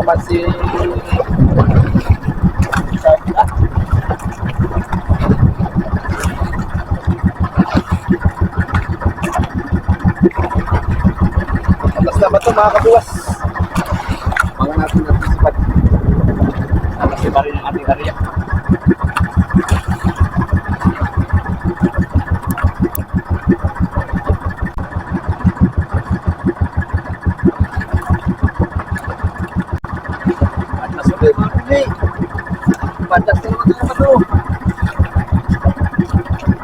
naman si Patas naman ito mga kabuwas. Mga natin natisipan. Kasi pa rin ang ating area. Patas na naman ito.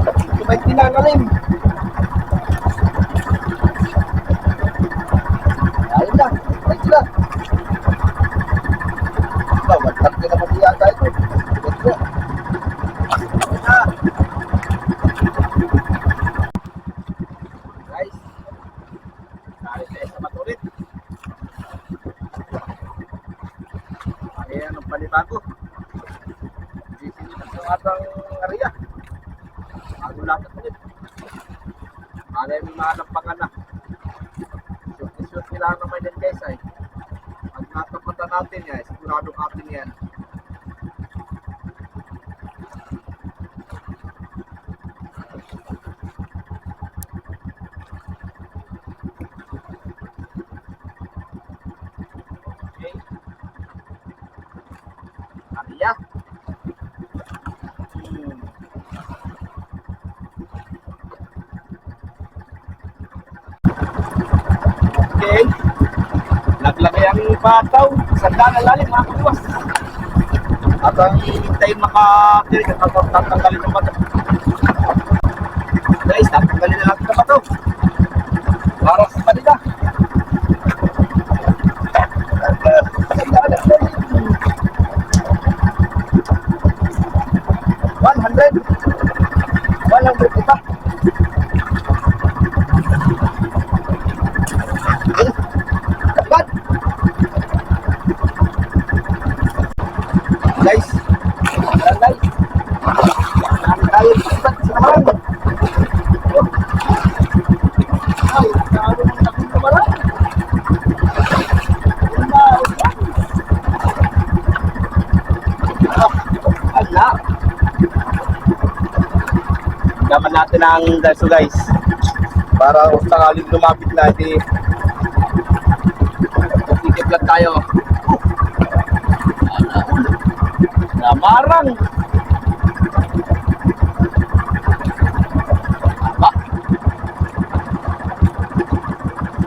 Ito ba'y tinangalim? Ayun lang. Ayun sila. Ito, magkat ka naman yata ito. Ito. Ayun na. Guys. Tayo tayo sa matulit. Ayan ang panibago. Atang area. Bago lahat ulit. Malay mo mahanap na. Shoot nila naman yan guys ay. Pag natapatan natin yan, siguradong atin yan. Okay. Area. Okay. Naglagay ang pataw. Sanda na lalim mga kabuwas. At ang hintayin makatirig at tatanggalin ng pataw. Guys, tatanggalin na natin ang pataw. Para sa kanila. Sanda na lalim. 100 ita. Guys, guys, tayo ispat sa naman. Ay, karo ng takong kamaran. Ala. Gaman natin ang daso guys. Para kung sakaling lumapit na, tikip lang tayo. Marang. Apa?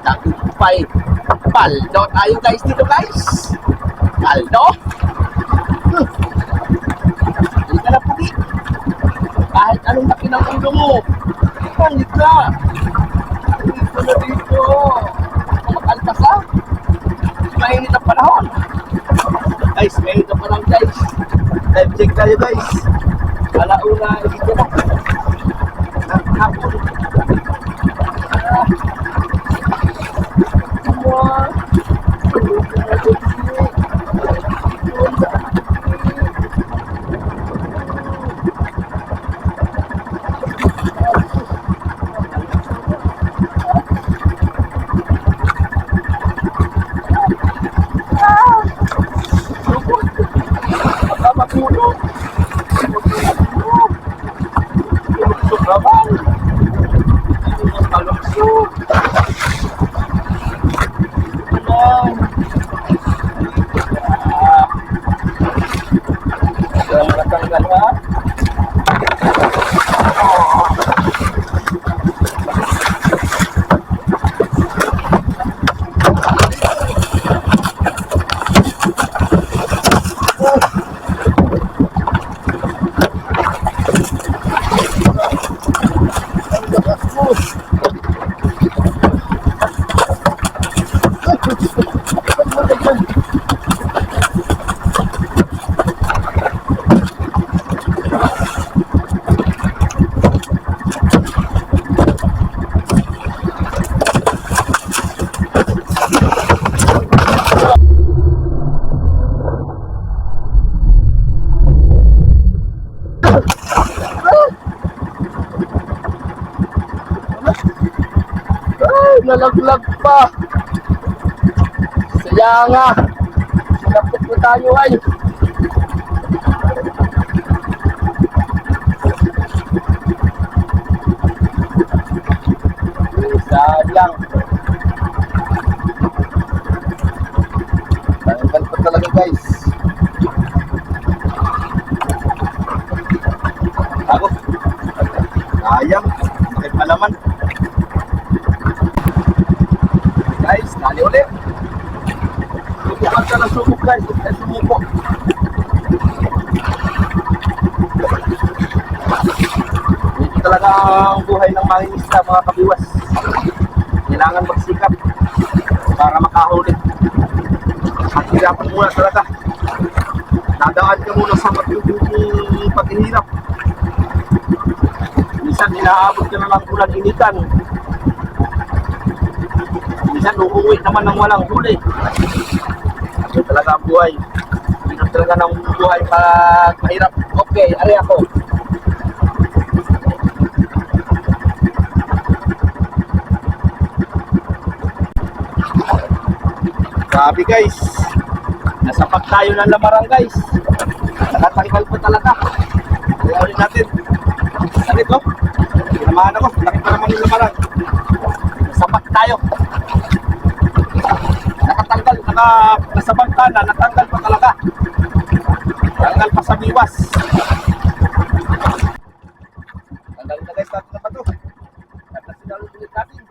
Tagumpay. Paldo tayo guys dito guys. Paldo. Hindi ka na pugi. Kahit anong laki ng ulo mo. Pangit ka. Hindi ko na dito. Makalpas ha. Mainit ang panahon. Guys, mainit ang panahon guys. Time check tayo guys. Alauna, dito na. Hapon. Nalaglag pa. Saya nga. Lapit po tayo ay. Sayang. Tanggal pa talaga guys. Ako. Sayang. Bakit pa naman? Guys, nali ulit. Subukan ka na sumuk guys. Huwag ka sumuko. Ito talaga ang buhay ng mangingisda mga kabiwas. Kailangan magsikap para makahuli. At hirapan muna talaga. Dadaan ka muna sa matutong paghihirap. Minsan inaabot ka na ng ulan initan. Minsan uuwi naman ng walang huli. Ito talaga ang buhay. Ito talaga ng buhay pag mahirap. Okay, ari ako. Grabe guys, nasapak tayo ng lamarang guys. Nakatanggal pa talaga. Kaya ulit natin. Sakit oh. Pinamahan ako. Sakit pa naman yung lamarang. Nasapak tayo. Nakatanggal. Nasabang ka na. Natanggal pa talaga. Tanggal pa sa biwas. Tanggal na guys. Tato na pa to. At nasinalo ulit natin.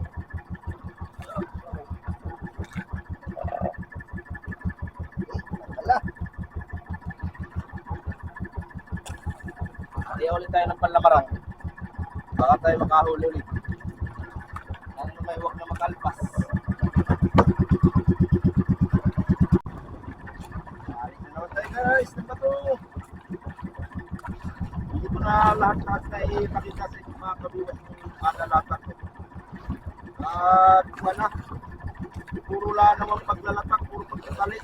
Kaya ulit tayo ng panlamarang. Baka tayo makahuli ulit. Ano may huwag na makalpas. Alis na naman tayo guys. Ano ba ito? Hindi ko na lahat-lahat na ipakita sa inyo mga kabiwas ng paglalata ko. At wala. Puro lang naman paglalatak. Puro pagkatali.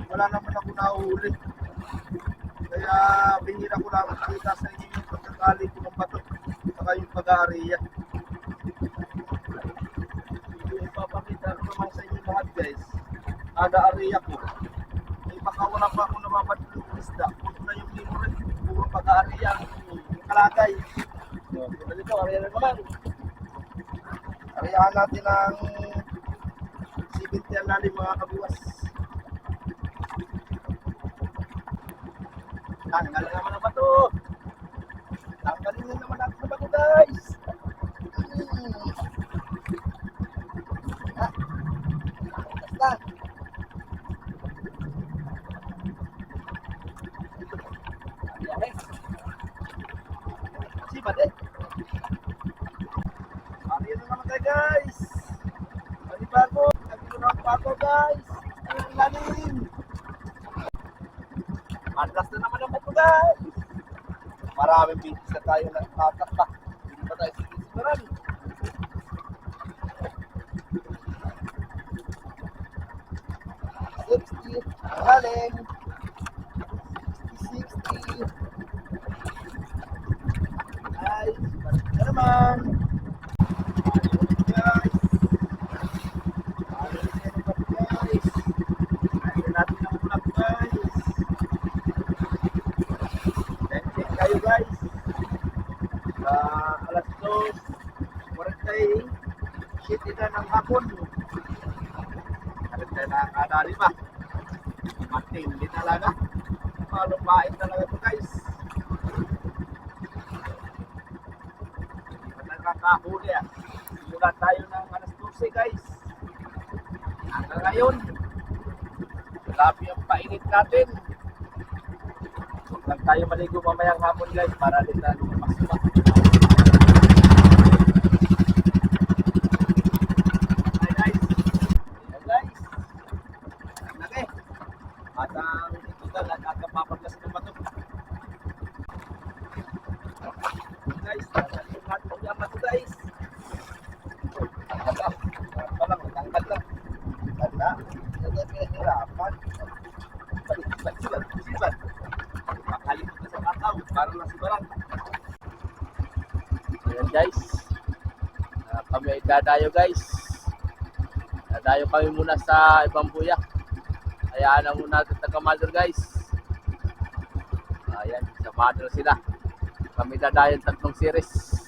Wala naman ako nahuhuli. Kaya bihira ko lang makita sa inyo yung pagkakali ko ng bato saka yung pag-aariya. Yung ipapakita ko naman sa inyo lahat guys, pag-aariya ko. May baka wala pa ako nababadlo ng isda. Puro na yung libre, puro pag-aariya yung kalagay. So, dito, ariya na naman. Ariyahan natin ang 70 ang lalim mga kabiwas. Tanggal naman ang bato. Tanggalin na naman natin ang bato guys. Basta. Sipat eh. Ariyan na naman tayo guys. Panibago. Nagilo na ang bago guys. Ang lalim. Atlas na naman ang bato guys. Maraming bisis na tayo natatakta. Hindi pa tayo sinisigaran. Galing. 60. Ay, balik na naman. Guys. Guys. Ayun natin ang vlog guys. Check kayo guys. Alas 2:47 na ng hapon. Alam tayo nakakadali pa. Matindi talaga. Malupain talaga ito guys. Hindi pa nakakahuli ah. Simula tayo ng alas 12 guys. Hanggang ngayon. Grabe ang painit natin. Huwag lang tayo maligo mamayang hapon guys para din na lumapas-lumak. Hi guys. Ayan guys. Laki. At ang itugal at agapapagkas ng bato. Guys, natin natin yung bato guys. Tanggal lang. Tanggal lang. Tanda. Tanda pinahirapan. Sibat. Makalimut na sa kataw. Para lang si Barang. Ayan guys. Kami ay dadayo guys. Dadayo kami muna sa ibang buyak. Hayaan na muna natin taga-mother guys. Ayan, sa mother sila. Kami dadayan 3 series.